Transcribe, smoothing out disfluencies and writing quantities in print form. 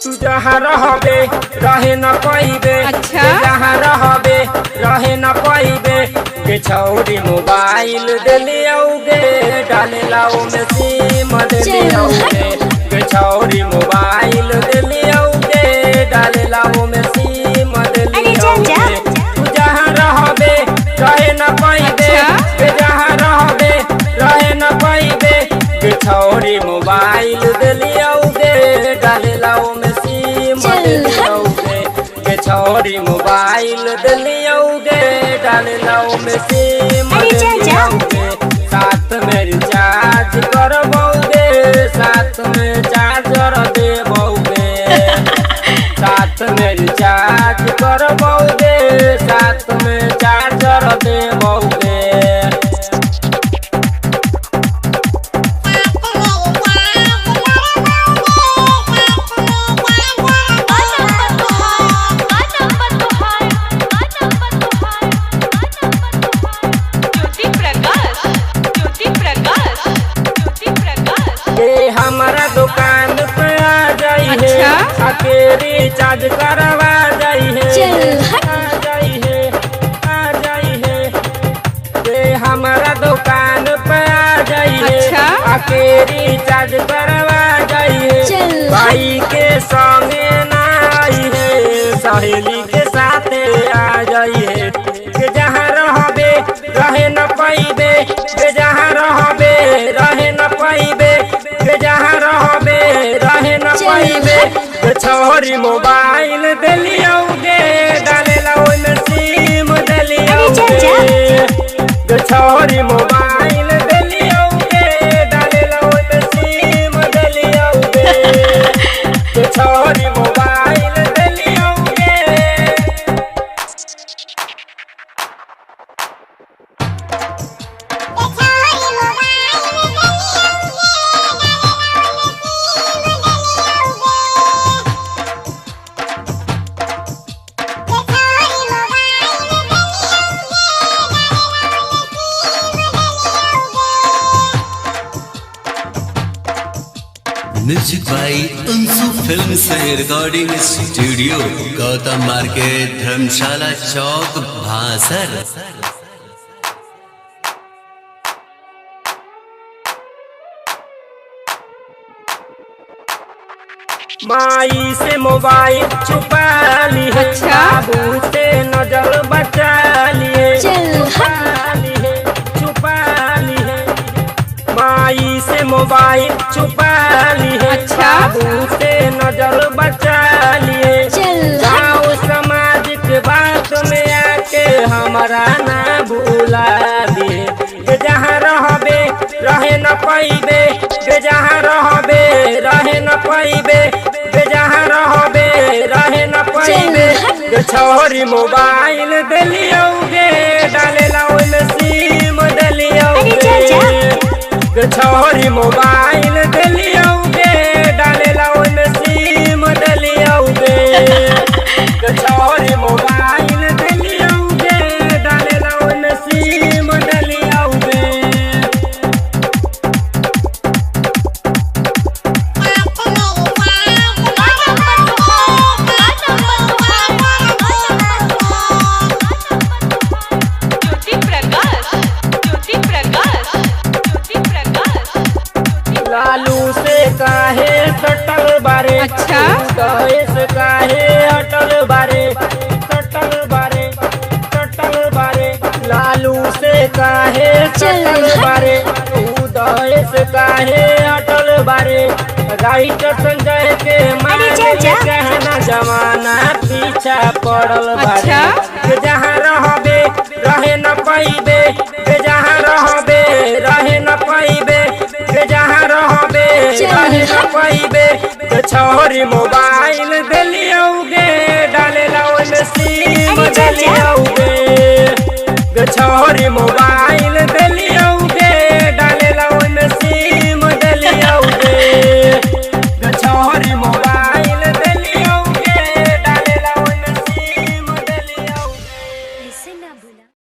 तू जहाँ रहबे रहे न पाइबे। अच्छा जहाँ रहबे रहे न पाइबे। के छौरी मोबाइल दिली औगे डाले लाओ में सिम दिली औगे। के छौरी मोबाइल दिली औगे डाले लाओ में सिम दिली औगे। तू जहाँ रहबे रहे न पाइबे। के जहाँ रहबे रहे न पाइबे। के छौरी मोबाइल दिली औगे डाले लाओ में छौरी मोबाइल दिलियोगे डाले लाओ में सिम दिलियोगे। साथ में रिचार्ज करबोगे साथ में चार्जर देबोगे। साथ में रिचार्ज करबोगे साथ में चार्जर देबोगे। हमारा दुकान पे आ जाई है। अच्छा? आके रिचार्ज करवा जाई है। आ जाई है आ जाई है। हमारा दुकान पे आ जाई है। अच्छा? आके रिचार्ज करवा जाई है। भाई के संगे ना आई है सहेली के साथ आ जाई है। के जहाँ रहबे रहे न पाइबे। के जहाँ रहबे रहे न पाइबे। के जहाँ रहबे रहे न पाइबे। छौरी मोबाइल दिलियोगे डाले लाओ में सिम दिलियोगे। छौरी मोबाइल दिलियोगे डाले लाओ में सिम दिलियोगे। छौरी मोबाइल दिलियोगे। म्यूजिक बाई अंशु फिल्म से रिकॉर्डिंग स्टूडियो गौतम मार्केट धर्मशाला चौक भासर। माई से मोबाइल छुपा ली है। बाबू से नजर बचा लिए। छुपा ली है। माई से मोबाइल छुपा ली है। बाबू से नजर बचा लिए। गाँव समाज के बात में आके हमारा ना भूला दिए। के जहाँ रहबे रहे न पाइबे। के जहाँ रहबे रहे न पाइबे। के जहाँ रहबे रहे न पाइबे। के छौरी मोबाइल दिलियोगे डाले लाओ में सिम दिलियोगे। के छौरी मोबाइल दिलियोगे डाले लाओ में सिम दिलियोगे। के छौरी मोबाइल दिलियोगे डाले लाओ में सिम दिलियोगे। लालू से काहे सटल बारे। अच्छा से काहे अटल बारे। सटल बारे सटल बारे। लालू से काहे सटल बारे। उदय से काहे अटल बारे। राइटर संजय के माने कहना जमाना पीछा पड़ल बारे। के जहाँ रहबे रहे न पाइबे। के जहाँ रहबे रहे न पाइबे। के जहाँ रहबे रहे न पाइबे। छौरी मोबाइल दिलियोगे डाले लाओ में सिम दिलियोगे। छौरी मोबाइल